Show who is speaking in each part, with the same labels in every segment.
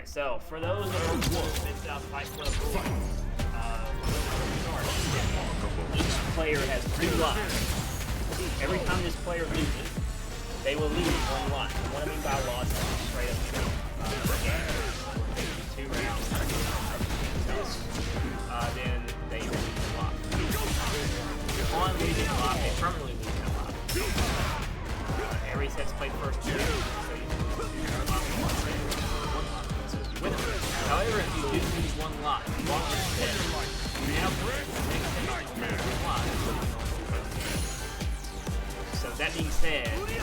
Speaker 1: Alright, so for those that are Midsouth Fight Club rules, each player has 2 lives. Every time this player loses, they will lose 1 life. What I mean by loss is straight up game. 2 rounds, then they lose a lot. On losing a lot, they permanently lose a lot. Every set's played first 2, so you lose 1 lot. However, if you do lose 1 lot, while you're dead, now so that being said, this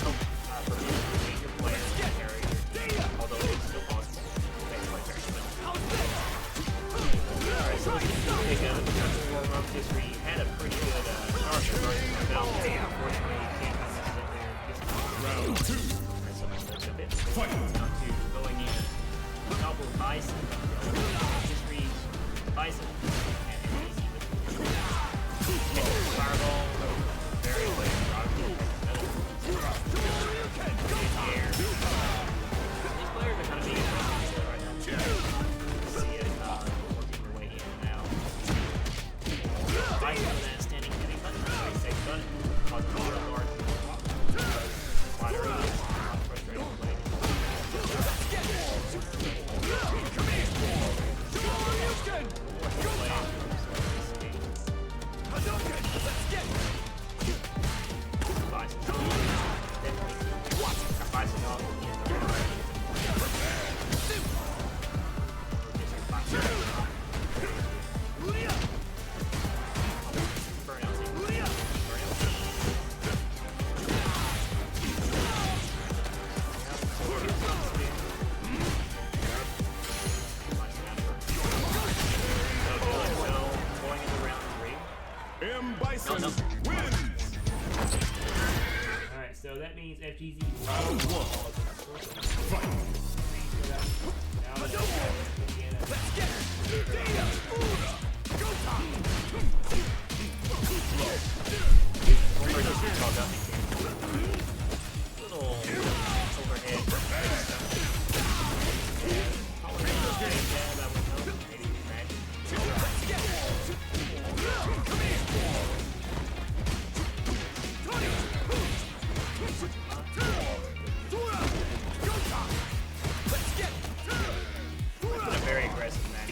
Speaker 1: helps prevent major players to carry their team, although it's still possible. Alright, so let's take a warmrotisserie. You had a pretty good start to Blanka. Unfortunately, you can't come in there. Round 2. Alright, so that's a bit. Down to going in. Double Bison. Rotisserie, Bison, and easy with Fireball. Very quick. These players are kind of being aggressive right now. See it working their way in and out. Bison with that standing heavy button. Nice safe button. Cause a lot of guard. Frustrating play.
Speaker 2: Bison wins!
Speaker 1: Alright, so that means FGeezy round 1.
Speaker 2: Fight!
Speaker 1: Let's get it! Go time! Little overhead. Very aggressive match.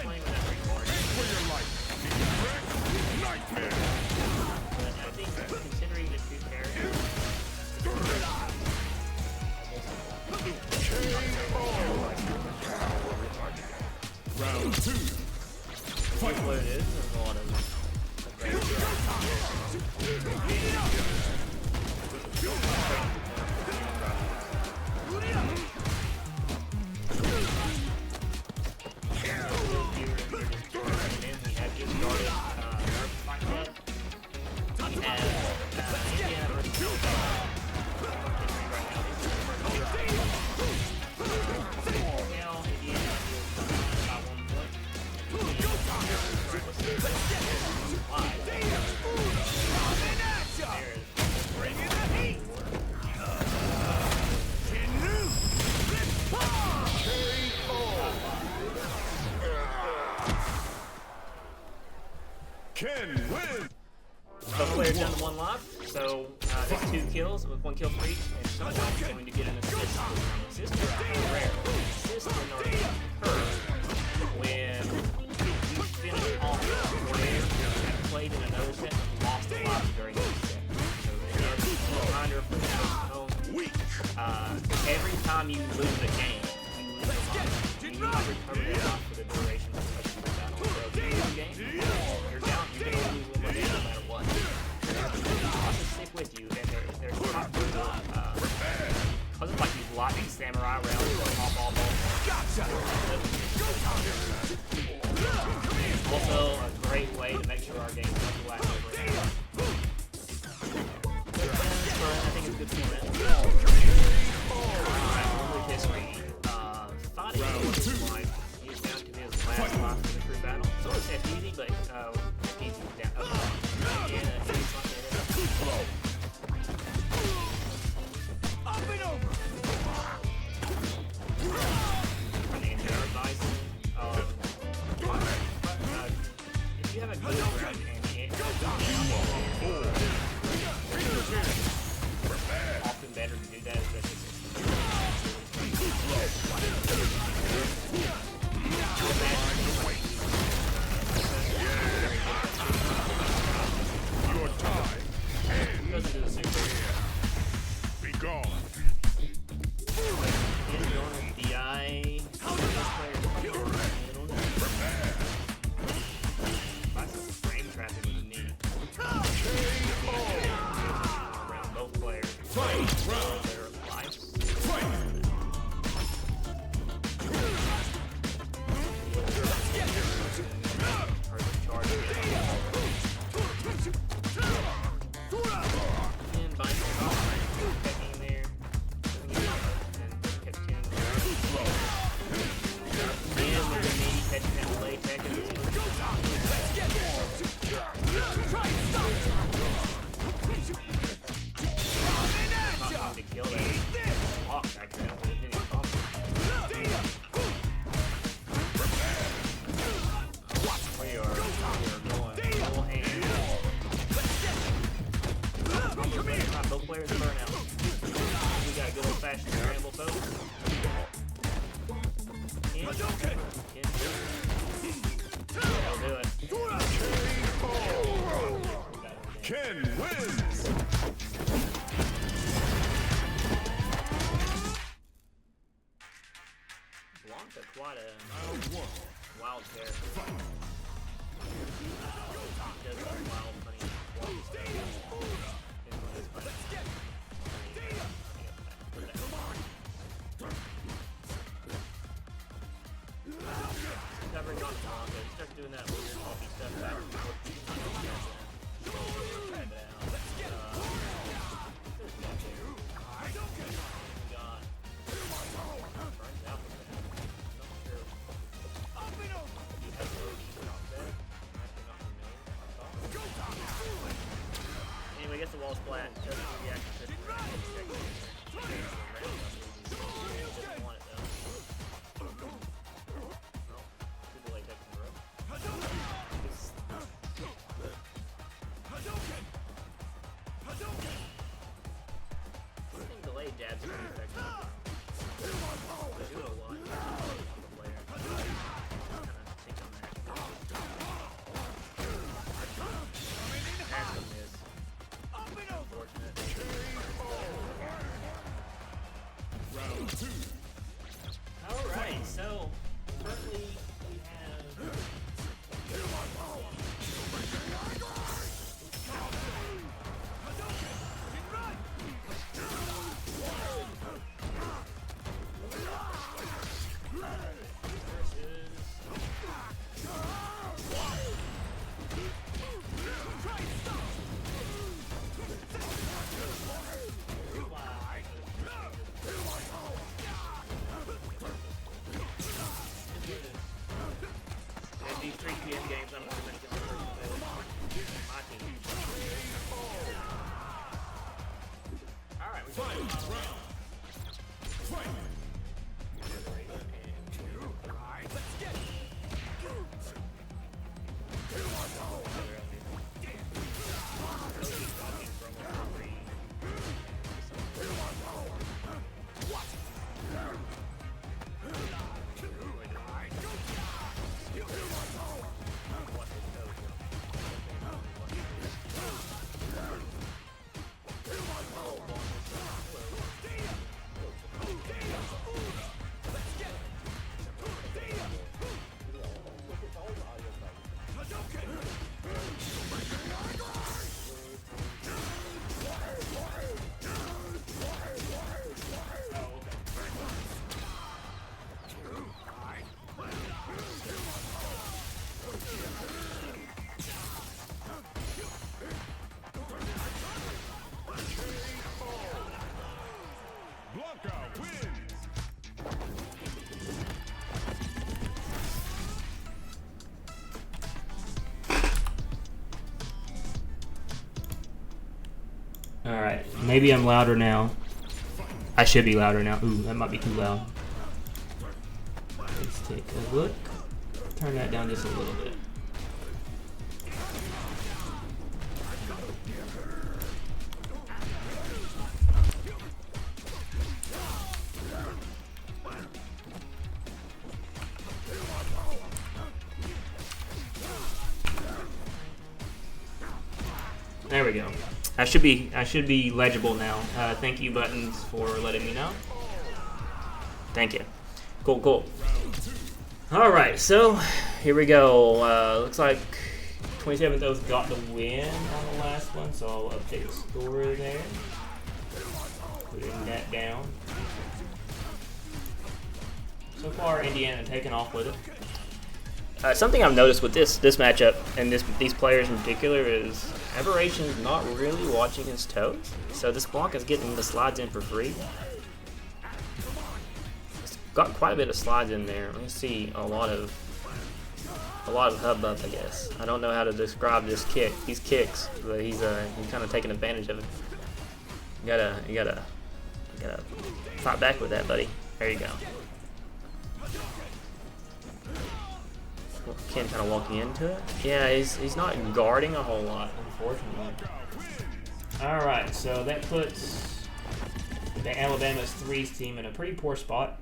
Speaker 1: Playing with that reward.
Speaker 2: For your life! Nightmare!
Speaker 1: But I think considering the 2 characters,
Speaker 2: Round 2. Fight!
Speaker 1: What it is, there's a lot of both players down to 1 life, so there's 2 kills with 1 kill for each, and someone's going to get an assist. Assist is rare. Assist in our curve when you finish off where you have played in another set and lost a lot during this set. So again, a reminder for home. Every time you lose a game, you lose a lot. You do not recover that lot for the duration of the battle. So if you lose a game, you're down. You're going to lose 1 more game no matter what. Also stick with you, and there's top because it's like these lightning samurai rounds that pop all balls. Also a great way to make sure our game doesn't last over an hour. I think it's a good format. Alright, warmrotisserie. Thought it was like he was down to his last life in the crew battle. So it's FGeezy, but FGeezy was down. think that's just
Speaker 2: Your time.
Speaker 1: doesn't do the super.
Speaker 2: Be gone.
Speaker 1: DI. Frame trapping with a knee. Around both players.
Speaker 2: Fight. Round.
Speaker 1: Their lives.
Speaker 2: Fight.
Speaker 1: Or the charge. And Bison checking there. And catching. And with the knee catching that blade tech. To kill that hawk accidentally hitting bump. We are going full hand. Both players burn out. We got a good old fashioned scramble folks. That'll do it.
Speaker 2: Ken wins.
Speaker 1: Blanka, quite a wild character. Does some wild, funny, wild stuff. Covering on Blanka, starts doing that weird hockey stuff back and forth. Try that out. Anyway, I guess the wall's flat. Doesn't react to this. Doesn't want it though. Well, too delayed text in the row. I think delayed jabs are pretty effective. They do a lot. Player. Kind of think on that. Miss. Unfortunate.
Speaker 2: Round 2.
Speaker 1: Alright, so currently we have these 3 PM games, I'm going to make this my team. Alright, we
Speaker 2: Fight. Round. Fight. Blanka wins.
Speaker 3: Alright, maybe I'm louder now. I should be louder now. Ooh, that might be too loud. Let's take a look. Turn that down just a little bit. There we go. I should be legible now. Thank you, buttons, for letting me know. Thank you. Cool, cool. All right, so here we go. Looks like 27th Oath got the win on the last one, so I'll update the score there. Putting that down. So far, Indiana taking off with it. Something I've noticed with this matchup and these players in particular is Aberation's not really watching his toes. So this Blanka's getting the slides in for free. It's got quite a bit of slides in there. Let me see a lot of hubbub, I guess. I don't know how to describe these kicks, but he's kind of taking advantage of it. You gotta fight back with that, buddy. There you go. Ken kind of walking into it. Yeah, he's not guarding a whole lot, unfortunately. All right, so that puts the Alabama's threes team in a pretty poor spot.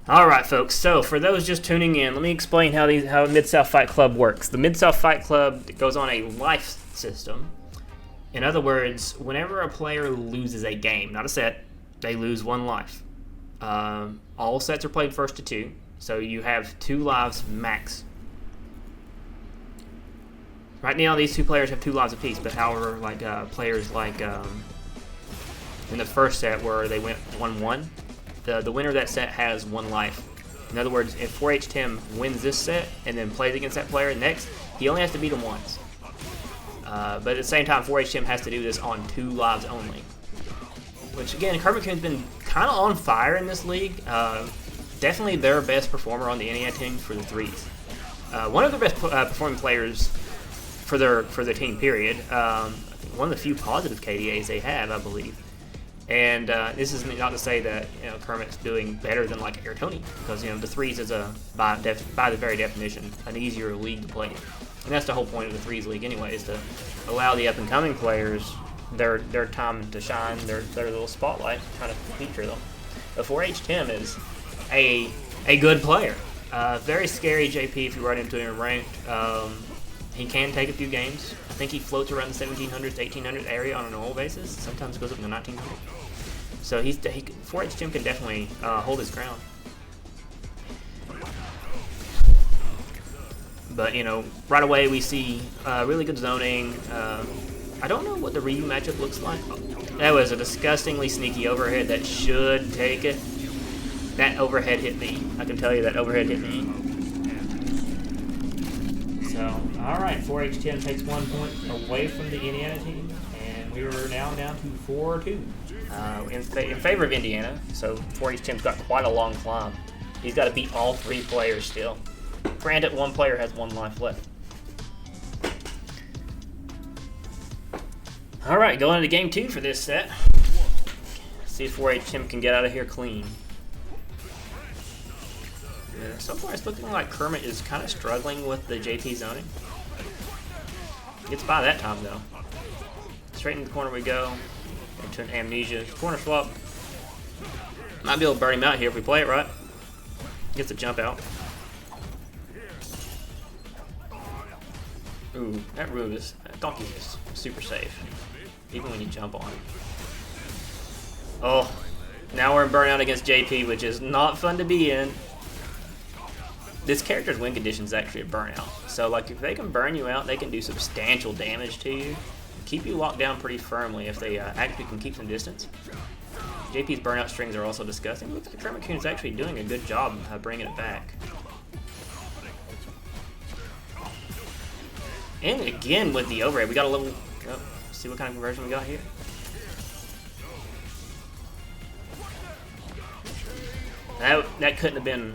Speaker 3: All right, folks. So for those just tuning in, let me explain how Midsouth Fight Club works. The Midsouth Fight Club goes on a life system. In other words, whenever a player loses a game, not a set, they lose 1 life. All sets are played 1st to 2, so you have 2 lives max. Right now, these 2 players have 2 lives apiece, but however, like players like in the first set where they went 1-1, the winner of that set has 1 life. In other words, if 4H Tim wins this set and then plays against that player next, he only has to beat him once. But at the same time, 4H Tim has to do this on 2 lives only. Which again, Kermit-Kun's been kind of on fire in this league. Definitely their best performer on the NEA team for the threes. One of their best performing players for their team, period. One of the few positive KDAs they have, I believe. And this is not to say that Kermit's doing better than like Airtoni, because the threes is by the very definition an easier league to play in. And that's the whole point of the threes league anyway, is to allow the up and coming players their time to shine, their little spotlight, kind of feature them. But 4H Tim is a good player. Very scary JP if you run into him in ranked. He can take a few games. I think he floats around the 1700s to 1800 area on a normal basis. Sometimes goes up to 1900. So 4H Tim can definitely hold his ground. But right away we see really good zoning. I don't know what the Ryu matchup looks like. That was a disgustingly sneaky overhead that should take it. That overhead hit me. I can tell you that overhead hit me. So, alright, 4H Tim takes 1 point away from the Indiana team, and we are now down to 4-2 in favor of Indiana. So 4H Tim's got quite a long climb. He's got to beat all 3 players still. Granted, 1 player has 1 life left. Alright, going into game 2 for this set. See if 4H Tim can get out of here clean. Yeah, so far it's looking like Kermit is kind of struggling with the JP zoning. Gets by that time though. Straight in the corner we go. Into an amnesia. Corner swap. Might be able to burn him out here if we play it right. Gets a jump out. Ooh, that donkey is super safe. Even when you jump on him. Oh, now we're in burnout against JP, which is not fun to be in. This character's win condition is actually a burnout. So like if they can burn you out, they can do substantial damage to you. Keep you locked down pretty firmly if they actually can keep some distance. JP's burnout strings are also disgusting. Looks like Kermit-Kun is actually doing a good job of bringing it back. And again with the overhead, we got a little. Oh, see what kind of conversion we got here. That couldn't have been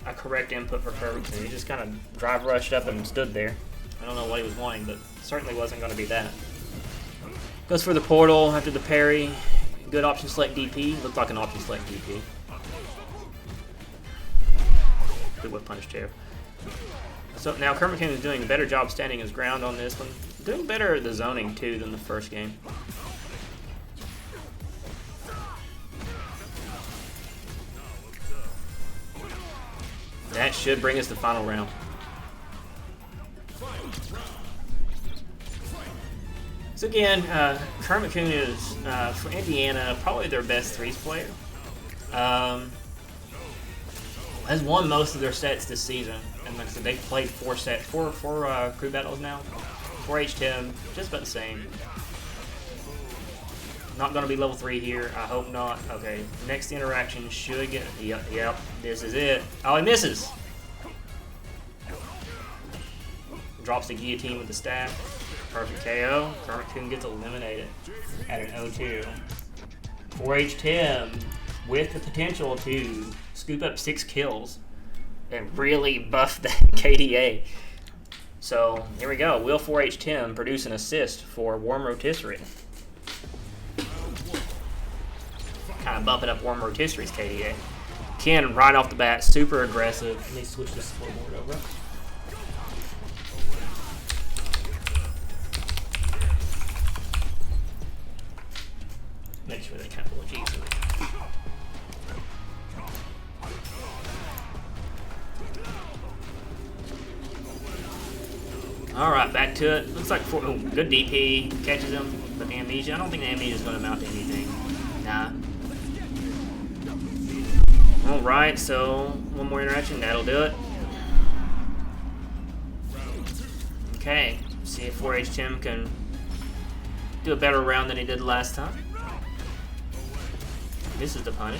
Speaker 3: a correct input for Kermit-Kun. He just kind of drive rushed up and stood there. I don't know what he was wanting, but certainly wasn't going to be that. Goes for the portal after the parry. Good option select DP. Looked like an option select DP. Good whip punish too. So now Kermit-Kun is doing a better job standing his ground on this one. Doing better at the zoning too than the first game. That should bring us to the final round. So again, Kermit-Kun is, for Indiana, probably their best threes player. Has won most of their sets this season. And like I said, they've played four crew battles now. 4H10, just about the same. Not going to be level 3 here. I hope not. Okay, next interaction should get... Yep, this is it. Oh, he misses! Drops the guillotine with the staff. Perfect KO. Kermit-Kun gets eliminated at an 0-2. 4H10 with the potential to scoop up 6 kills and really buff the KDA. So, here we go. Will 4H10 produce an assist for warmrotisserie? Kind of bumping up warmrotisserie's KDA. Ken, right off the bat, super aggressive. Let me switch this scoreboard over. Make sure they capital G. Alright, back to it. Looks like good DP. Catches him with the amnesia. I don't think the amnesia is going to amount to anything. Nah. Alright, so one more interaction. That'll do it. Okay. See if 4H Tim can do a better round than he did last time. This is the punish.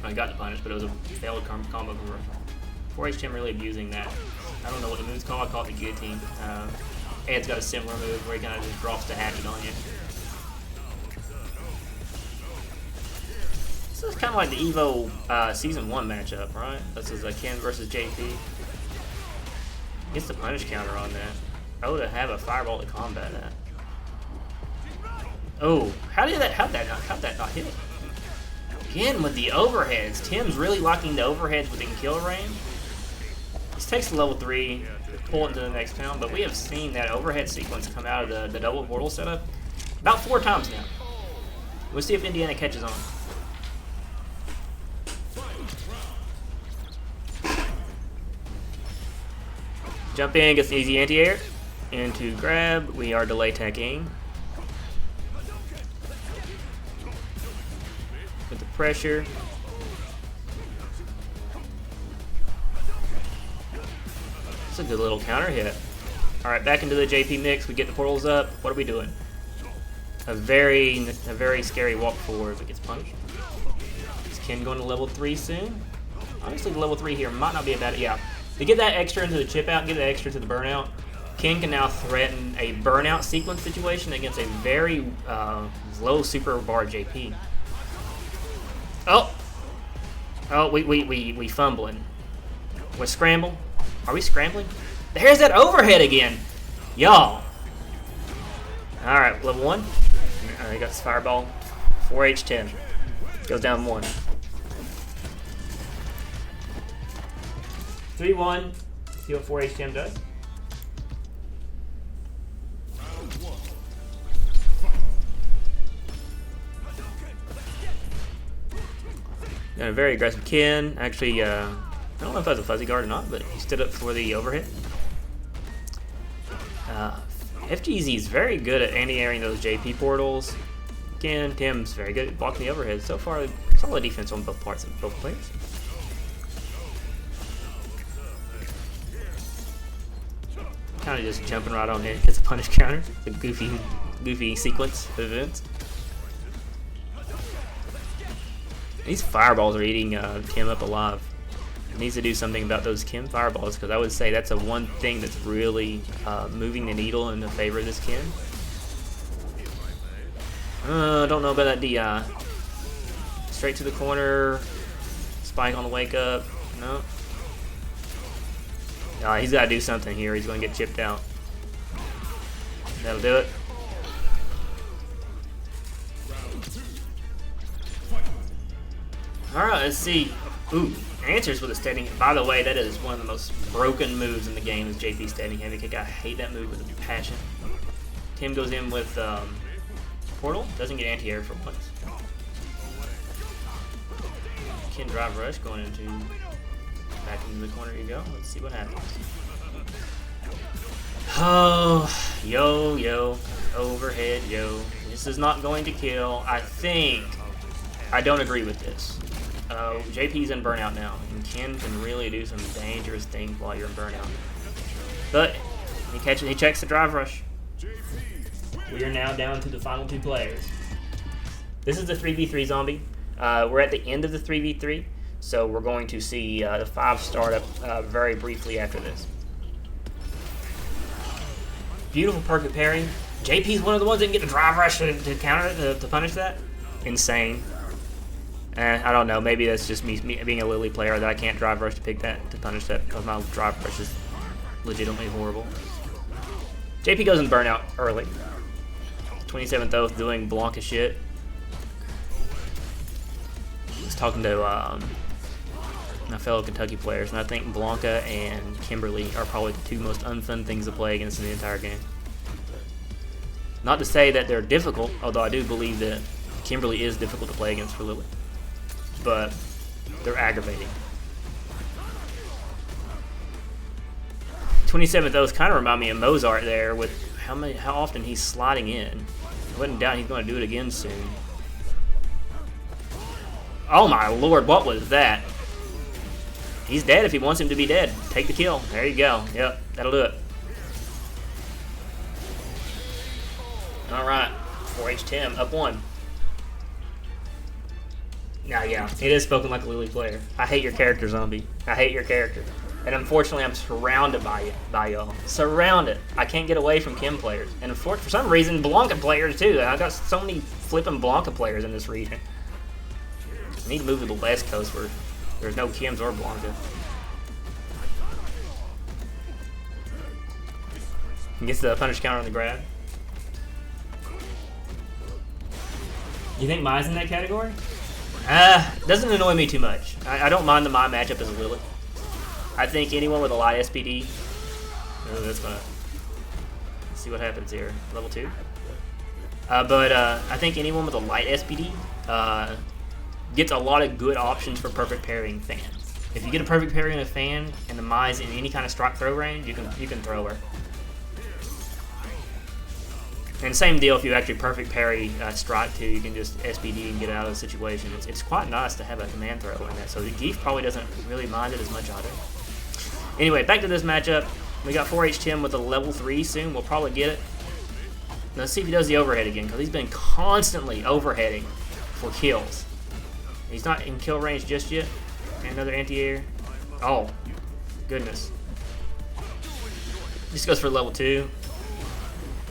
Speaker 3: I got the punish, but it was a failed combo conversion. 4H Tim really abusing that. I don't know what the move's called. I call it the guillotine. Ed's got a similar move where he kind of just drops the hatchet on you. This is kind of like the Evo Season 1 matchup, right? This is Ken versus JP. Gets the punish counter on that. Oh, to have a fireball to combat that. Oh, how'd that not hit? Again with the overheads. Tim's really liking the overheads within kill range. This takes the level 3, pull it into the next pound, but we have seen that overhead sequence come out of the double portal setup about 4 times now. We'll see if Indiana catches on. Jump in, gets the easy anti-air. Into grab, we are delay attacking. With the pressure. It's a good little counter hit. Alright, back into the JP mix. We get the portals up. What are we doing? A very scary walk forward if it gets punished. Is Ken going to level 3 soon? Honestly, the level 3 here might not be a bad... Yeah. To get that extra into the chip out, get that extra to the burnout, Ken can now threaten a burnout sequence situation against a very low super bar JP. Oh! Oh, we fumbling. We're scramble. Are we scrambling? There's that overhead again! Y'all! Alright, level 1. He got this fireball. 4H10. Goes down 1. 3-1. See what 4H10 does. Got a very aggressive Ken. Actually, I don't know if that was a fuzzy guard or not, but he stood up for the overhead. FGeezy is very good at anti-airing those JP portals. Again, Tim's very good at blocking the overhead. So far, solid defense on both parts of both players. Kind of just jumping right on in, gets a punish counter. It's a goofy sequence of events. These fireballs are eating Kim up alive. Needs to do something about those Kim fireballs, because I would say that's the one thing that's really moving the needle in the favor of this Kim. Don't know about that DI. Straight to the corner. Spike on the wake up. No. He's got to do something here. He's going to get chipped out. That'll do it. Alright, let's see. Ooh, answers with a standing. By the way, that is one of the most broken moves in the game is JP standing heavy kick. I hate that move with a passion. Tim goes in with portal. Doesn't get anti-air for once. Ken drive rush going into back into the corner you go. Let's see what happens. Oh, yo, overhead, yo. This is not going to kill. I think I don't agree with this. JP's in burnout now, and Ken can really do some dangerous things while you're in burnout. But he checks the drive rush. We are now down to the final 2 players. This is the 3v3 zombie. We're at the end of the 3v3, so we're going to see the 5 start up very briefly after this. Beautiful perfect parry. JP's one of the ones that can get the drive rush to counter it, to punish that. Insane. I don't know. Maybe that's just me being a Lily player that I can't drive rush to punish that because my drive rush is legitimately horrible. JP goes in burnout early. 27th oath doing Blanka shit. I was talking to my fellow Kentucky players, and I think Blanka and Kimberly are probably the 2 most unfun things to play against in the entire game. Not to say that they're difficult, although I do believe that Kimberly is difficult to play against for Lily. But they're aggravating. 27th oath kind of remind me of Mozart there with how often he's sliding in. I wouldn't doubt he's going to do it again soon. Oh my lord, what was that? He's dead if he wants him to be dead. Take the kill. There you go. Yep, that'll do it. Alright, 4H Tim, up 1. Now, yeah, it is spoken like a Lily player. I hate your character, zombie. I hate your character. And unfortunately, I'm surrounded by y'all. Surrounded. I can't get away from Kim players. And for some reason, Blanka players, too. I got so many flipping Blanka players in this region. I need to move to the West Coast where there's no Kims or Blanka. He gets the punish counter on the grab. You think Mai's in that category? Doesn't annoy me too much. I don't mind the Mai matchup as a Lilith. I think anyone with a light SPD. Oh, that's gonna. Let's see what happens here. Level 2. But I think anyone with a light SPD gets a lot of good options for perfect parrying fans. If you get a perfect parry in a fan and the Mai's in any kind of strike throw range, you can throw her. And same deal if you actually perfect parry strike 2, you can just SPD and get out of the situation. It's quite nice to have a command throw in that, so the Geef probably doesn't really mind it as much either. Anyway, back to this matchup. We got 4H Tim with a level 3 soon. We'll probably get it. Let's see if he does the overhead again, because he's been constantly overheading for kills. He's not in kill range just yet. And another anti-air. Oh, goodness. This goes for level 2.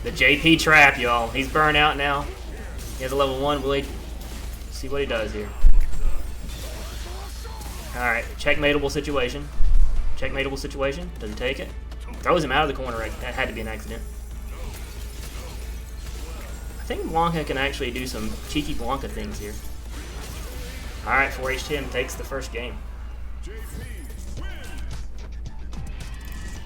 Speaker 3: The JP trap, y'all. He's burned out now. He has a level 1. Will he? See what he does here. Alright, checkmateable situation. Checkmateable situation. Does he take it? Throws him out of the corner. That had to be an accident. I think Blanka can actually do some cheeky Blanka things here. Alright, 4H Tim takes the first game.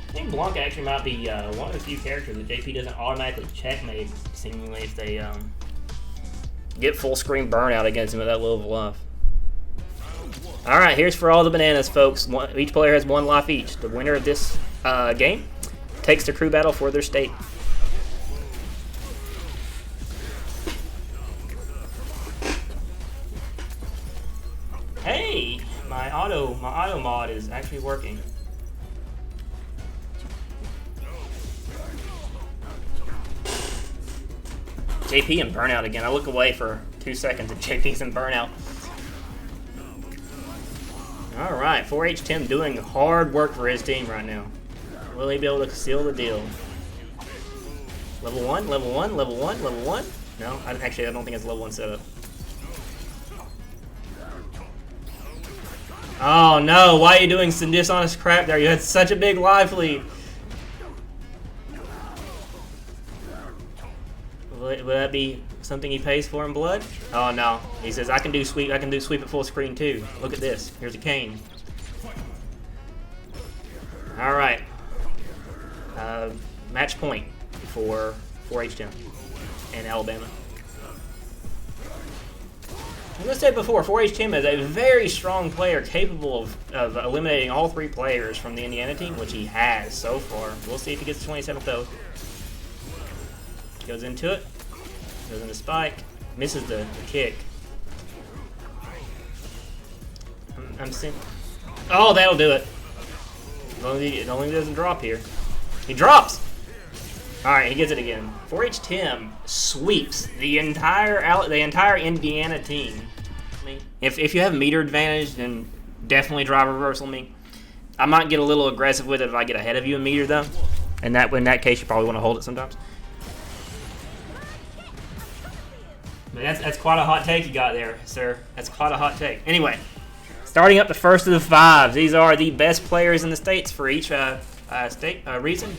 Speaker 3: I think Blanka actually might be one of the few characters that JP doesn't automatically checkmate, seemingly, if they get full screen burnout against him at that level of life. Alright, here's for all the bananas, folks. Each player has 1 life each. The winner of this game takes the crew battle for their state. Hey! My auto mod is actually working. JP in burnout again. I look away for 2 seconds and JP's in burnout. Alright, 4H Tim doing hard work for his team right now. Will he be able to seal the deal? Level 1, level 1, level 1, level 1? No, I don't think it's level 1 setup. Oh no, why are you doing some dishonest crap there? You had such a big life lead. Will that be something he pays for in blood? Oh no. He says I can do sweep at full screen too. Look at this. Here's a cane. Alright. Match point for 4H Tim and Alabama. As I said before, 4H Tim is a very strong player capable of eliminating all 3 players from the Indiana team, which he has so far. We'll see if he gets the 27th though. Goes into it. Goes into spike. Misses the kick. I'm seeing. Oh, that'll do it. As long as he doesn't drop here. He drops! Alright, he gets it again. 4H Tim sweeps the entire Indiana team. If you have meter advantage, then definitely drive reversal me. I might get a little aggressive with it if I get ahead of you in meter though. And in that case you probably want to hold it sometimes. But that's quite a hot take you got there, sir. That's quite a hot take. Anyway, starting up the first of the 5s. These are the best players in the states for each region,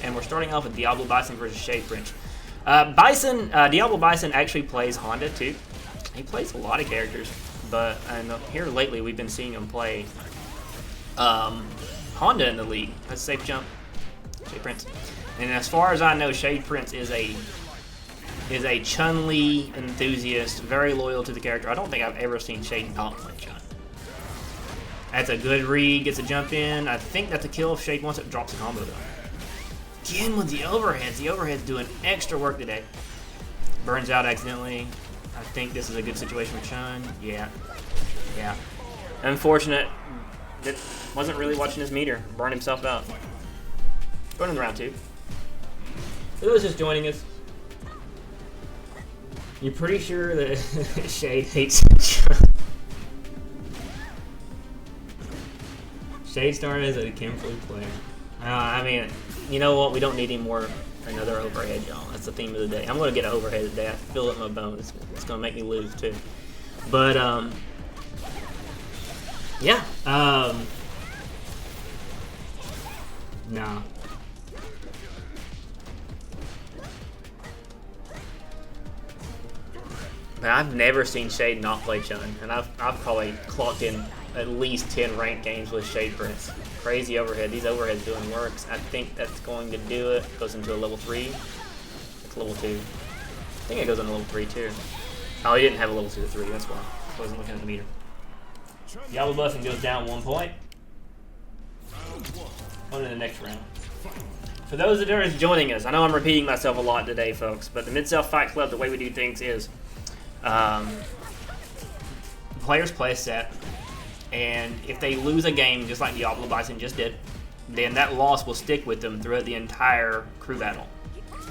Speaker 3: and we're starting off with DiabloBison versus ShadePrince. DiabloBison actually plays Honda too. He plays a lot of characters, but here lately we've been seeing him play Honda in the league. That's a safe jump. ShadePrince. And as far as I know, ShadePrince is a Chun-Li enthusiast, very loyal to the character. I don't think I've ever seen Shade not play Chun. That's a good read, gets a jump in. I think that's a kill if Shade wants it, drops a combo though. Again with the overheads. The overhead's doing extra work today. Burns out accidentally. I think this is a good situation for Chun. Yeah. Yeah. Unfortunate. That wasn't really watching his meter. Burned himself out. Going in round 2. For those just joining us, you're pretty sure that Shade hates Chun. Shade started as a Kimberly player. I mean, you know what? We don't need another overhead, y'all. That's the theme of the day. I'm going to get an overhead today. I feel it in my bones. It's going to make me lose, too. But, yeah. Nah. But I've never seen Shade not play Chun, and I've probably clocked in at least 10 ranked games with ShadePrince. Crazy overhead. These overheads doing works. I think that's going to do it. Goes into a level 3. It's level 2. I think it goes into level 3 too. Oh, he didn't have a level 2 to 3. That's why. I wasn't looking at the meter. DiabloBison goes down 1 point. On to the next round. For those that are just joining us, I know I'm repeating myself a lot today, folks, but the Midsouth Fight Club, the way we do things is players play a set, and if they lose a game, just like DiabloBison just did, then that loss will stick with them throughout the entire crew battle.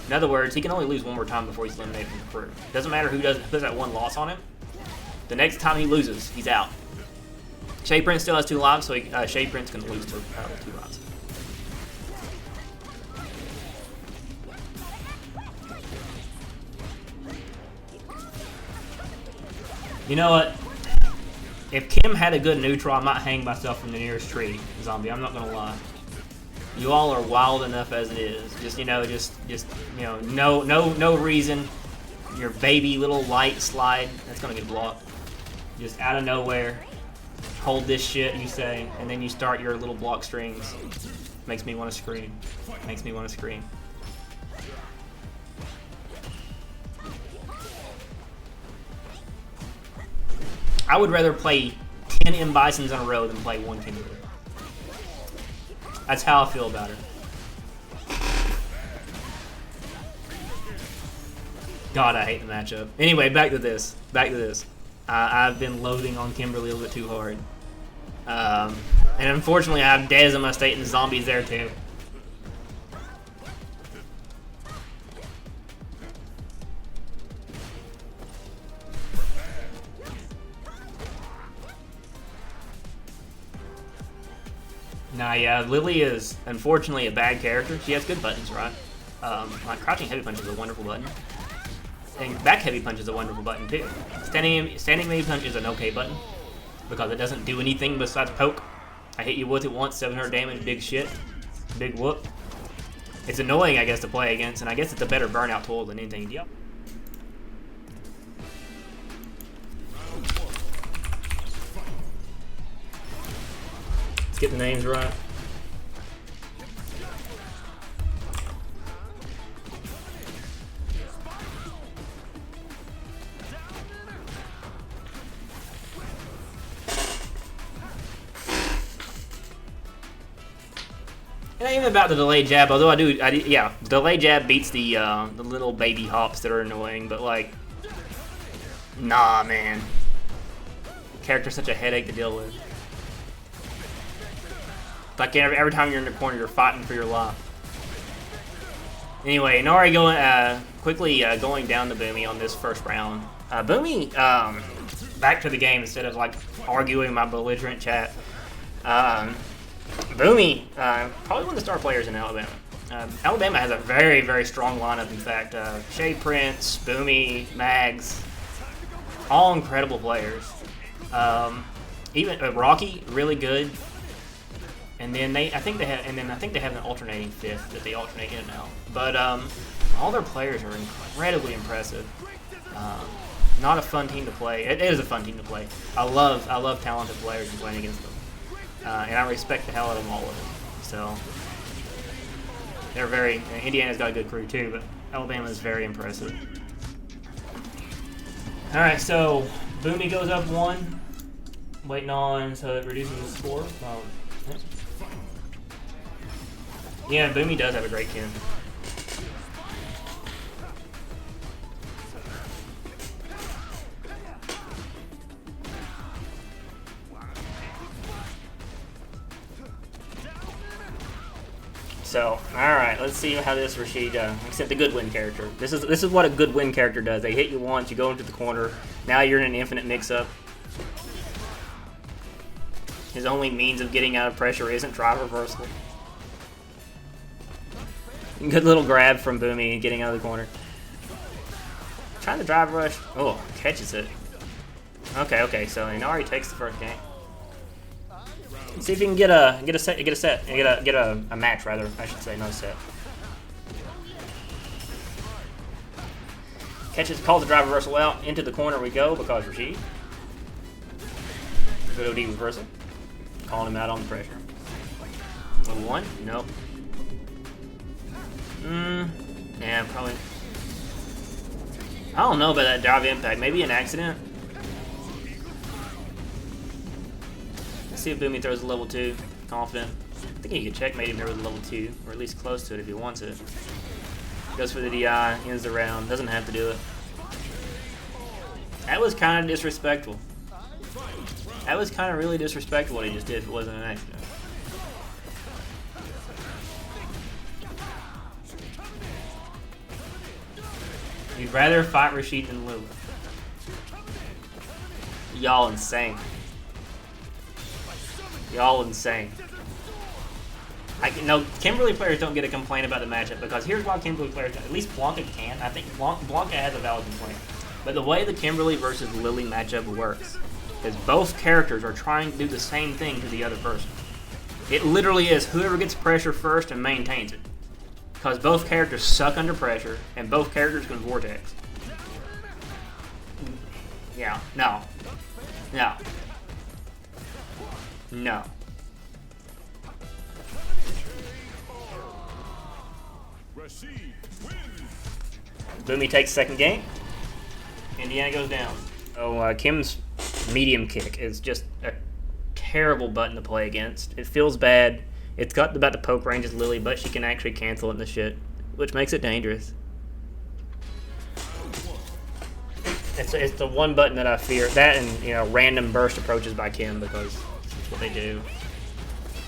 Speaker 3: In other words, he can only lose 1 more time before he's eliminated from the crew. Doesn't matter who puts that 1 loss on him. The next time he loses, he's out. ShadePrince still has 2 lives, so ShadePrince can lose to 2 lives. You know what? If Kim had a good neutral, I might hang myself from the nearest tree, zombie. I'm not gonna lie. You all are wild enough as it is. Just no reason. Your baby little light slide, that's gonna get blocked. Just out of nowhere. Hold this shit, you say, and then you start your little block strings. Makes me want to scream. Makes me want to scream. I would rather play 10 M-Bisons in a row than play 1 Kimberly. That's how I feel about her. God, I hate the matchup. Anyway, back to this. I've been loading on Kimberly a little bit too hard. And unfortunately, I have Dez in my state and zombies there too. Nah, yeah, Lily is unfortunately a bad character. She has good buttons, right? Like crouching heavy punch is a wonderful button. And back heavy punch is a wonderful button too. Standing heavy punch is an okay button because it doesn't do anything besides poke. I hit you with it once, 700 damage, big shit, big whoop. It's annoying, I guess, to play against, and I guess it's a better burnout tool than anything. Yep. Let's get the names right. It ain't even about the delayed jab, although yeah, the delayed jab beats the little baby hops that are annoying, but like, nah, man. Character's such a headache to deal with. Like every time you're in the corner, you're fighting for your life. Anyway, Inari quickly going down to Boomi on this first round. Boomi, back to the game instead of like arguing my belligerent chat. Boomi, probably one of the star players in Alabama. Alabama has a very, very strong lineup. In fact, ShadePrince, Boomi, Mags, all incredible players. Even Rocky, really good. And then I think they have an alternating fifth that they alternate in and out. But all their players are incredibly impressive. Not a fun team to play. It is a fun team to play. I love talented players and playing against them. And I respect the hell out of them, all of them. So they're very. Indiana's got a good crew too, but Alabama is very impressive. All right, so Boomi goes up 1, waiting on so it reduces the score. Yeah, Boomi does have a great kin. So, alright, let's see how this Rashid, except the good win character. This is what a good win character does. They hit you once, you go into the corner, now you're in an infinite mix-up. His only means of getting out of pressure isn't drive reversal. Good little grab from Boomi getting out of the corner. Trying to drive rush. Oh, catches it. Okay, so Inari takes the first game. Let's see if you can get a match rather, I should say, not a set. Catches, calls the drive reversal out, into the corner we go because Rashid. Good OD reversal. Calling him out on the pressure. Level 1? Nope. Yeah, probably. I don't know about that drive impact. Maybe an accident. Let's see if Boomi throws a level 2. Confident. I think he could checkmate him there with a level 2, or at least close to it if he wants it. Goes for the DI, ends the round. Doesn't have to do it. That was kind of disrespectful. That was kind of really disrespectful what he just did if it wasn't an accident. You'd rather fight Rashid than Lou. Y'all insane. Y'all insane. No, Kimberly players don't get to complain about the matchup because here's why Kimberly players, at least Blanka can. I think Blanka has a valid complaint. But the way the Kimberly versus Lily matchup works is both characters are trying to do the same thing to the other person. It literally is whoever gets pressure first and maintains it. Because both characters suck under pressure, and both characters can vortex. Yeah, no. No. No.
Speaker 2: Rashid wins.
Speaker 3: Boomi takes second game. Indiana goes down. Oh, Kim's medium kick is just a terrible button to play against. It feels bad. It's got about the poke range as Lily, but she can actually cancel it in the shit, which makes it dangerous. It's the one button that I fear. That and, random burst approaches by Kim because that's what they do.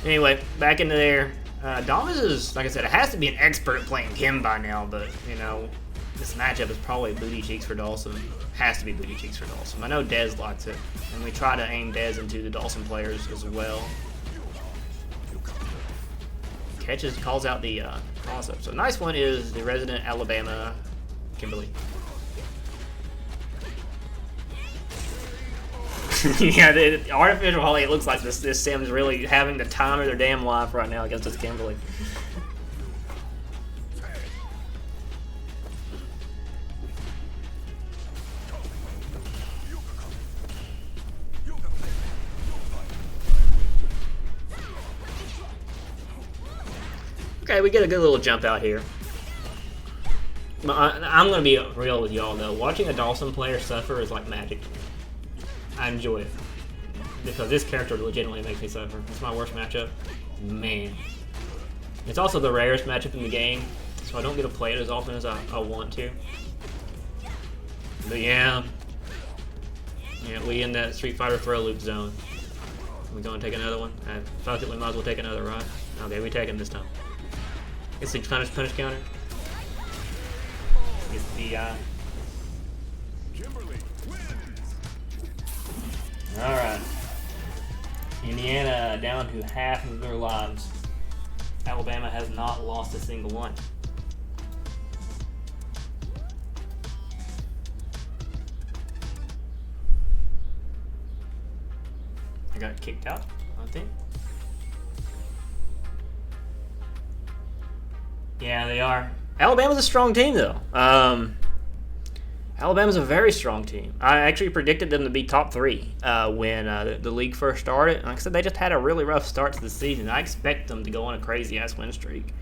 Speaker 3: Anyway, back into there. Damas is, like I said, it has to be an expert at playing Kim by now, but, this matchup is probably booty cheeks for Dhalsim. Has to be booty cheeks for Dhalsim. I know Dez likes it, and we try to aim Dez into the Dhalsim players as well. Catches, calls out the toss-up. So nice one is the resident Alabama Kimberly. Yeah, the artificial Holly, it looks like this Sim's really having the time of their damn life right now against this Kimberly. Okay, we get a good little jump out here. I'm going to be real with y'all, though. Watching a Dhalsim player suffer is like magic to me. I enjoy it. Because this character legitimately makes me suffer. It's my worst matchup. Man. It's also the rarest matchup in the game, so I don't get to play it as often as I want to. But yeah, we in that Street Fighter throw loop zone. We gonna take another one? Fuck it, we might as well take another, right? Okay, we take him this time. It's the punish counter. Gets the DI.
Speaker 2: Kimberly wins.
Speaker 3: Alright. Indiana down to half of their lives. Alabama has not lost a single one. I got kicked out, I think. Yeah, they are. Alabama's a strong team, though. Alabama's a very strong team. I actually predicted them to be top 3 when the league first started. Like I said, they just had a really rough start to the season. I expect them to go on a crazy-ass win streak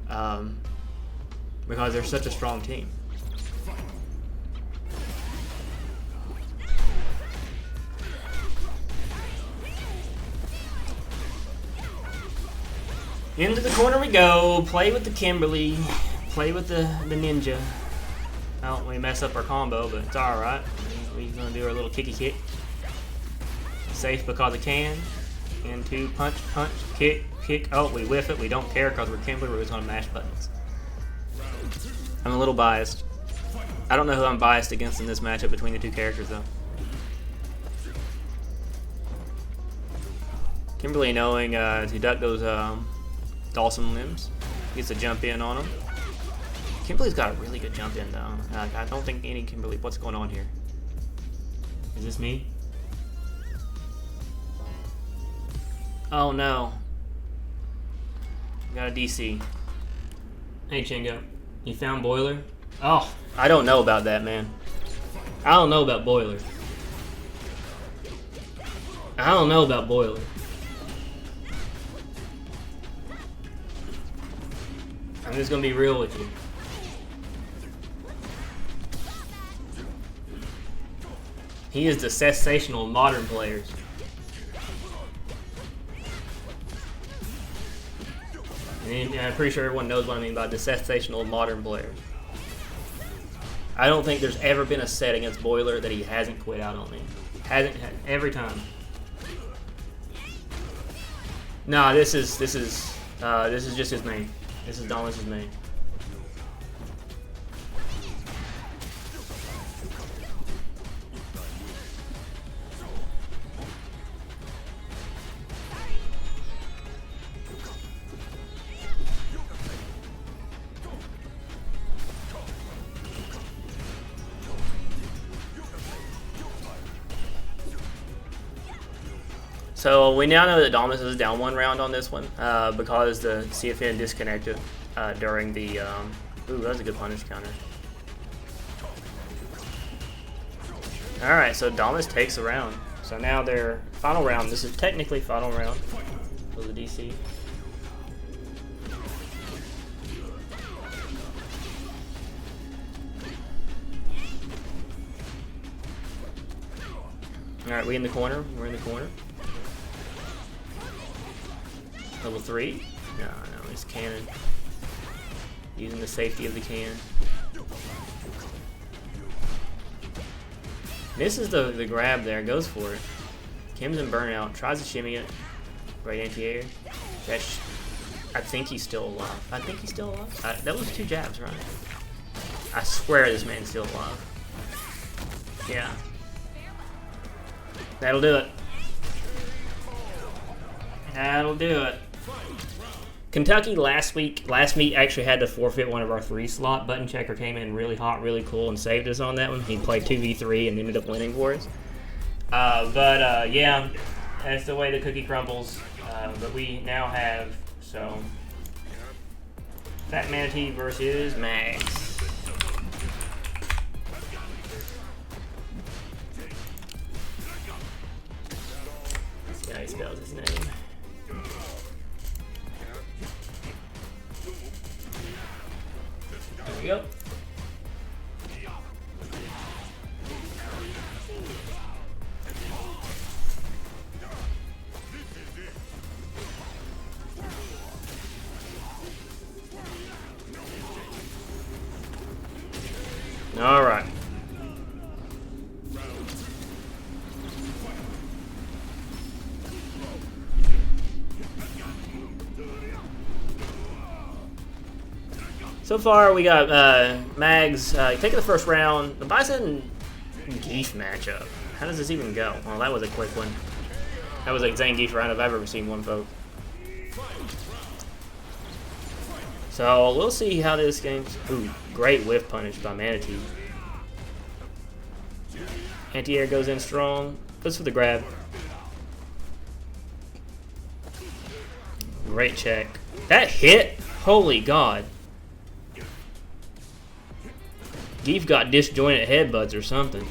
Speaker 3: because they're such a strong team. Into the corner we go. Play with the Kimberly. Play with the ninja. Oh, we mess up our combo, but it's alright. We're gonna do our little kicky kick. Safe because it can. Into punch, punch, kick, kick. Oh, we whiff it. We don't care because we're Kimberly. We're just gonna mash buttons. I'm a little biased. I don't know who I'm biased against in this matchup between the two characters, though. Kimberly knowing to duck those Dhalsim limbs. Gets a jump in on him. Kimberly's got a really good jump in though. I don't think any Kimberly. What's going on here? Is this me? Oh no. Got a DC. Hey Chingo. You found Boiler? Oh, I don't know about that, man. I don't know about Boiler. I don't know about Boiler. I'm just gonna be real with you. He is the sensational modern players. And I'm pretty sure everyone knows what I mean by the sensational modern players. I don't think there's ever been a set against Boiler that he hasn't quit out on me. Hasn't every time. Nah, this is just his main. This is Dominus' main. So we now know that Dominus is down 1 round on this one because the CFN disconnected during the. Ooh, that was a good punish counter. All right, so Dominus takes a round. So now their final round. This is technically final round for the DC. All right, we in the corner. We're in the corner. Level 3? No, it's cannon. Using the safety of the can. Misses the grab there, goes for it. Kim's in burnout, tries to shimmy it. Great anti-air. I think he's still alive. I think he's still alive. That was 2 jabs, right? I swear this man's still alive. Yeah. That'll do it. That'll do it. Kentucky last meet actually had to forfeit one of our 3-slot. Button Checker came in really hot, really cool, and saved us on that one. He played 2v3 and ended up winning for us. Yeah, that's the way the cookie crumbles. But we now have, so, FatManatee versus Max. This guy spells his name. There we go. So far, we got Mags taking the first round. The Bison Zangief matchup. How does this even go? Well, that was a quick one. That was a Zangief round if I've ever seen one, folks. So we'll see how this game's. Ooh, great whiff punish by Manatee. Anti-air goes in strong. Goes for the grab. Great check. That hit? Holy God. Zangief got disjointed headbutts or something.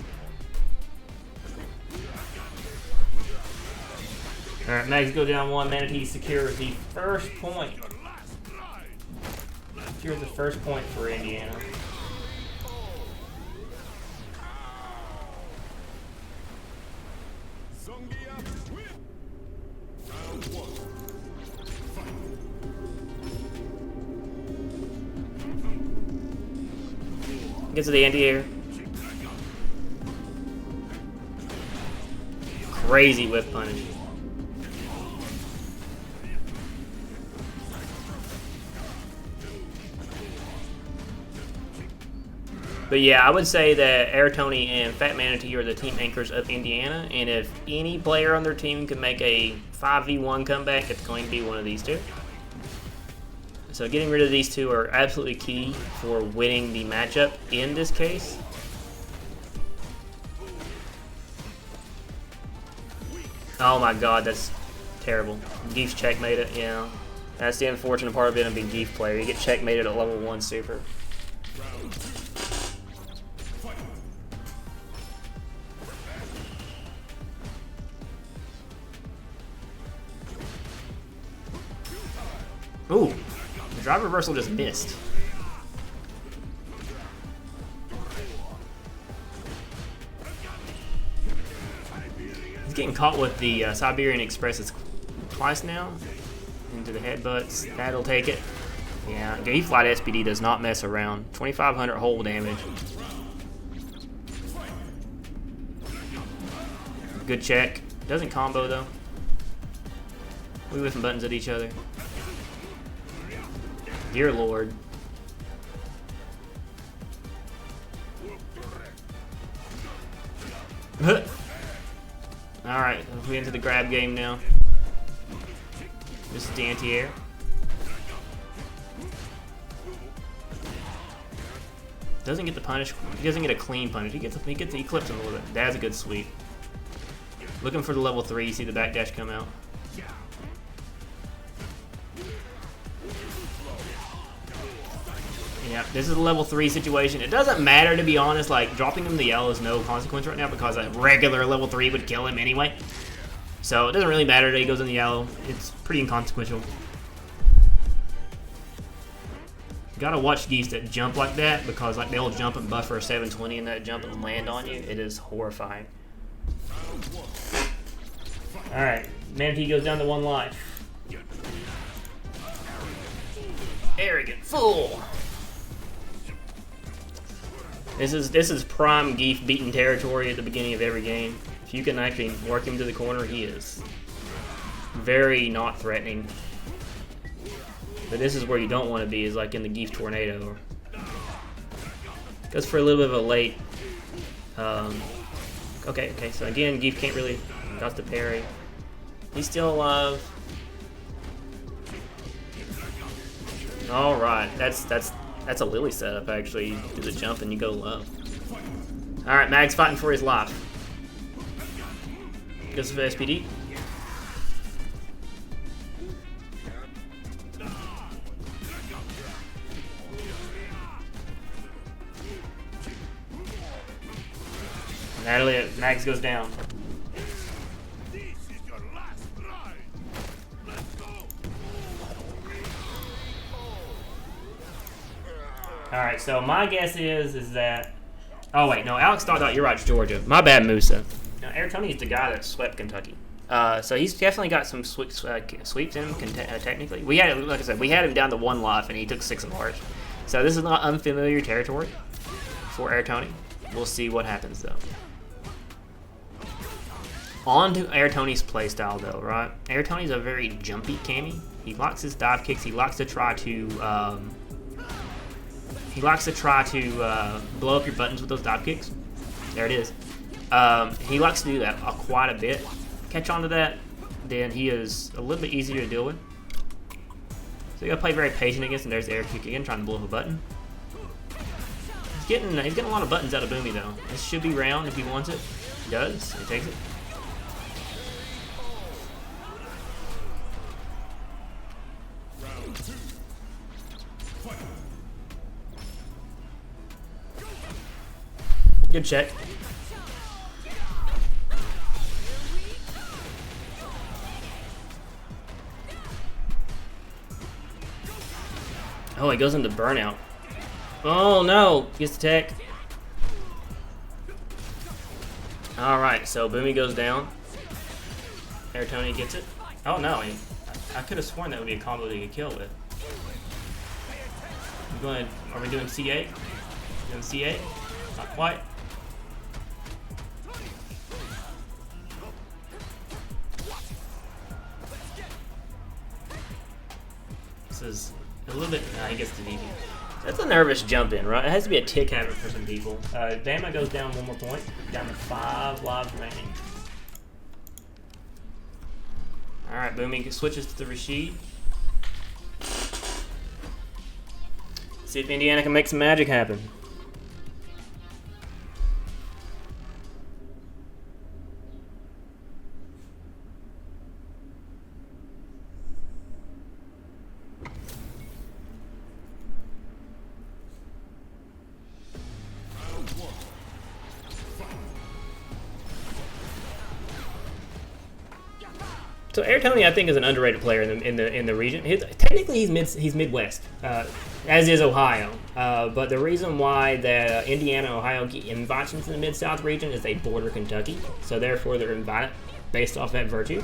Speaker 3: Alright, Mags go down one. Manatee secures the first point. Secures the first point for Indiana.
Speaker 2: Zangief win. Round 1.
Speaker 3: Gets to the anti-air. Crazy whip punish. But yeah, I would say that Air Tony and FatManatee are the team anchors of Indiana, and if any player on their team can make a 5v1 comeback, it's going to be one of these two. So getting rid of these two are absolutely key for winning the matchup in this case. Oh my God, that's terrible. Zangief's checkmated, yeah. That's the unfortunate part of being a big Zangief player. You get checkmated at level 1 super. Ooh, the drive reversal just missed. He's getting caught with the Siberian Expresses twice now. Into the headbutts. That'll take it. Yeah, Gay Flight SPD does not mess around. 2,500 whole damage. Good check. Doesn't combo though. We whiffing buttons at each other. Dear Lord. Alright, we into the grab game now. This is the anti-air. Doesn't get the punish. He doesn't get a clean punish. He clips him a little bit. That's a good sweep. Looking for the level 3. You see the backdash come out. Yeah, this is a level 3 situation. It doesn't matter, to be honest. Like, dropping him the yellow is no consequence right now because a regular level 3 would kill him anyway. So it doesn't really matter that he goes in the yellow. It's pretty inconsequential. You gotta watch geese that jump like that because like they'll jump and buffer a 720 and that jump and land on you. It is horrifying. Alright, Manatee goes down to 1 life. Arrogant fool! This is prime Zangief beaten territory at the beginning of every game. If you can actually work him to the corner, he is very not threatening. But this is where you don't want to be, is like in the Zangief tornado. Goes for a little bit of a late. Okay, so again, Zangief can't really got the parry. He's still alive. All right, that's a Lily setup actually. You do the jump and you go low. All right, Mag's fighting for his life. Goes for SPD. Natalie, Mags goes down. Alright, so my guess is that... Oh wait, no, Alex thought out, you're right, it's Georgia. My bad, Musa. Now, Air Tony is the guy that swept Kentucky. So he's definitely got some sweeps in him, technically. We had, like I said, we had him down to 1 life, and he took 6 of ours. So this is not unfamiliar territory for Air Tony. We'll see what happens, though. On to Air Tony's playstyle, though, right? Air Tony's a very jumpy Cammy. He likes his dive kicks. He likes to try to he likes to try to blow up your buttons with those dive kicks. There it is. He likes to do that quite a bit. Catch on to that, then he is a little bit easier to deal with. So you gotta play very patient against him. There's the air kick again, trying to blow up a button. He's getting a lot of buttons out of Boomi though. This should be round if he wants it. He does. He takes it. Good check. Oh, he goes into burnout. Oh no! Gets the tech. Alright, so Boomi goes down. Air Tony gets it. Oh no, I could have sworn that would be a combo that he could kill with. Are we doing C8? Doing C8? Not quite. This is a little bit. He gets the DP. That's a nervous jump in, right? It has to be a tick habit for some people. Bama goes down one more point. Down to 5 lives remaining. Alright, Boomi switches to the Rashid. See if Indiana can make some magic happen. So Air Tony, I think, is an underrated player in the region. Technically, he's Midwest, as is Ohio. But the reason why the Indiana, Ohio invites him to the Mid-South region is they border Kentucky, so therefore they're invited based off that virtue.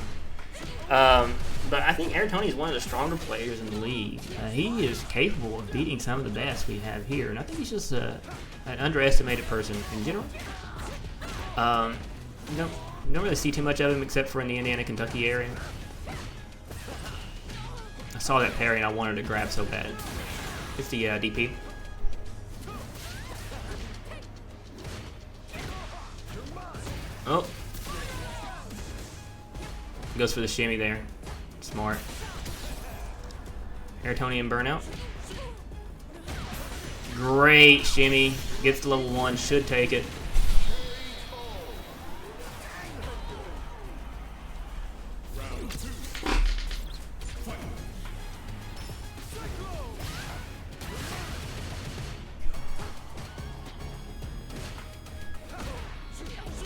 Speaker 3: But I think Air Tony is one of the stronger players in the league. He is capable of beating some of the best we have here, and I think he's just an underestimated person in general. You don't really see too much of him except for in the Indiana, Kentucky area. I saw that parry and I wanted to grab so bad. It's the DP. Oh. Goes for the shimmy there. Smart. Air Tony and burnout. Great shimmy. Gets to level 1. Should take it.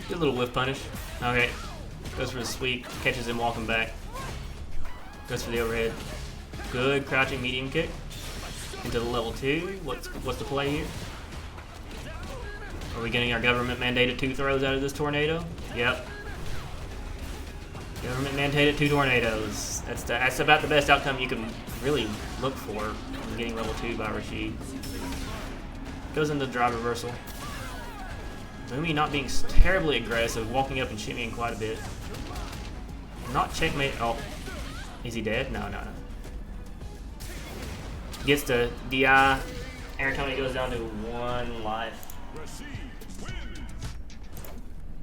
Speaker 3: Good little whiff punish. Okay. Goes for the sweep. Catches him walking back. Goes for the overhead. Good crouching medium kick. Into the level 2. What's the play here? Are we getting our government mandated 2 throws out of this tornado? Yep. Government mandated 2 tornadoes. That's about the best outcome you can really look for in getting level 2 by Rashid. Goes into drive reversal. Boomi not being terribly aggressive, walking up and shimmying quite a bit. Not checkmate. Oh, is he dead? No. Gets to DI. Air Tony goes down to 1 life.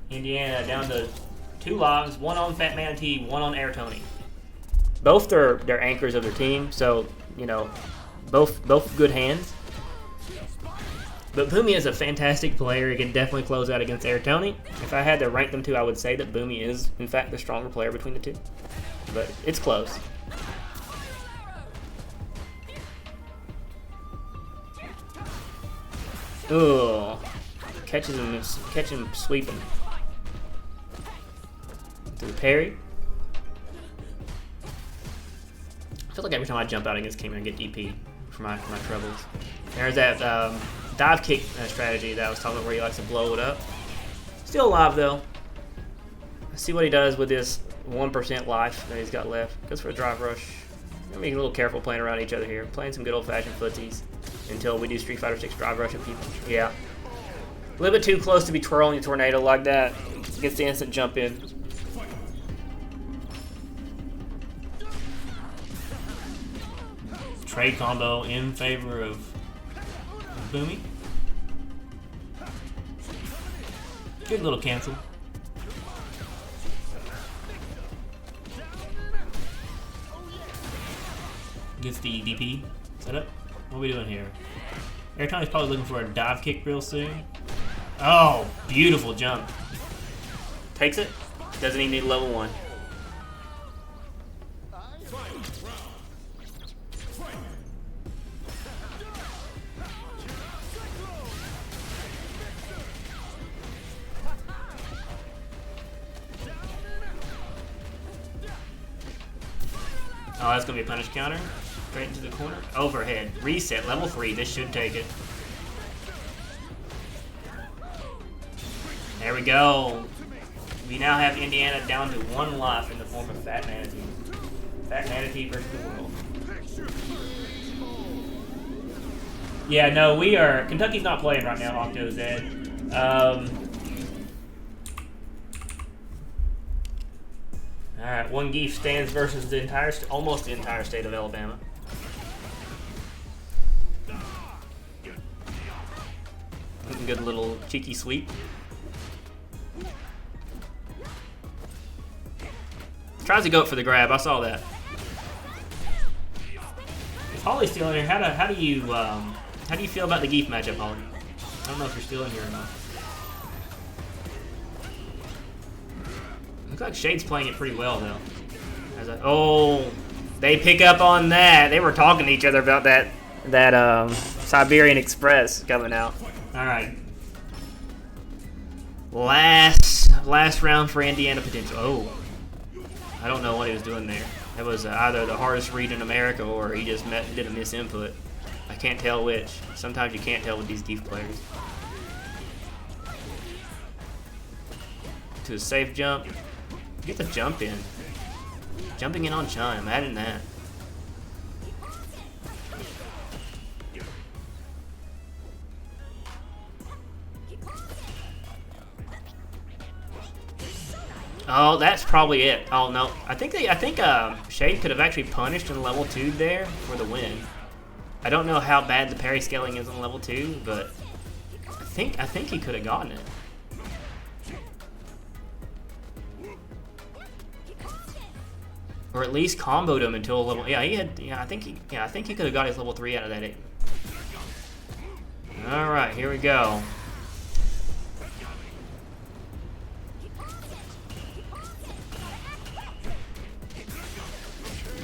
Speaker 3: Indiana down to 2 lives. 1 on FatManatee, 1 on Air Tony. Both they're anchors of their team, so you know, both good hands. But Boomi is a fantastic player. He can definitely close out against Air Tony. If I had to rank them two, I would say that Boomi is, in fact, the stronger player between the two. But it's close. Ugh. Catch him sweeping. To the parry. I feel like every time I jump out against Cammy, I get DP for my troubles. There's that dive kick strategy that I was talking about where he likes to blow it up. Still alive though. Let's see what he does with this 1% life that he's got left. Goes for a drive rush. I'm gonna be a little careful playing around each other here. Playing some good old-fashioned footsies until we do Street Fighter 6 drive rushing people. Yeah. A little bit too close to be twirling a tornado like that. Gets the instant jump in. Trade combo in favor of Boomi. Good little cancel. Gets the DP set up. What are we doing here? Airtime's probably looking for a dive kick real soon. Oh, beautiful jump. Takes it. Doesn't even need level 1. Oh, that's gonna be a punish counter. Straight into the corner. Overhead. Reset. Level 3. This should take it. There we go. We now have Indiana down to 1 life in the form of FatManatee. FatManatee versus the world. Yeah, no, we are... Kentucky's not playing right now, Octo Zed. Alright, one Zangief stands versus the entire... almost the entire state of Alabama. Good little cheeky sweep. Tries to go for the grab. I saw that. If Holly's still in here, how do you feel about the Zangief matchup, Holly? I don't know if you're still in here or not. Looks like Shade's playing it pretty well though. Oh, they pick up on that. They were talking to each other about that Siberian Express coming out. All right. Last round for Indiana potential. Oh. I don't know what he was doing there. It was either the hardest read in America or he just did a misinput. I can't tell which. Sometimes you can't tell with these Zangief players. To a safe jump. Get the jump in. Jumping in on Chun. Imagine that. Oh, that's probably it. Oh no, I think Shade could have actually punished in level 2 there for the win. I don't know how bad the parry scaling is on level 2, but I think he could have gotten it. Or at least comboed him until level. Yeah, I think he could have got his level 3 out of that. All right, here we go.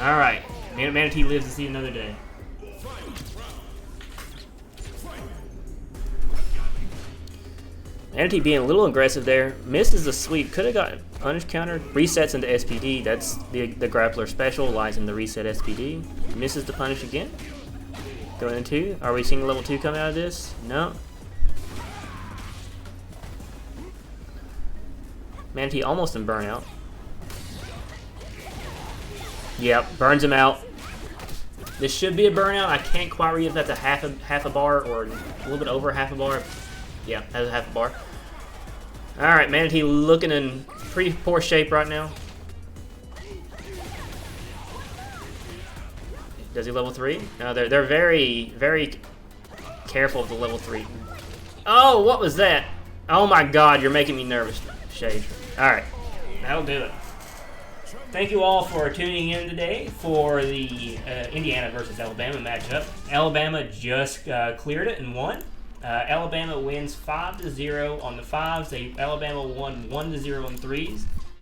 Speaker 3: All right, Manatee lives to see another day. Manatee being a little aggressive there. Misses the sweep. Could have gotten punish counter. Resets into SPD. That's the grappler special. Lies in the reset SPD. Misses the punish again. Going into. Are we seeing level 2 come out of this? No. Manatee almost in burnout. Yep, burns him out. This should be a burnout. I can't quite read if that's a half a bar or a little bit over half a bar. Yeah, that's a half a bar. All right, Manatee looking in pretty poor shape right now. Does he level 3? No, they're very, very careful of the level 3. Oh, what was that? Oh my God, you're making me nervous, Shade. All right, that'll do it. Thank you all for tuning in today for the Indiana versus Alabama matchup. Alabama just cleared it and won. Alabama wins 5-0 on the 5s. Alabama won 1-0 on 3s.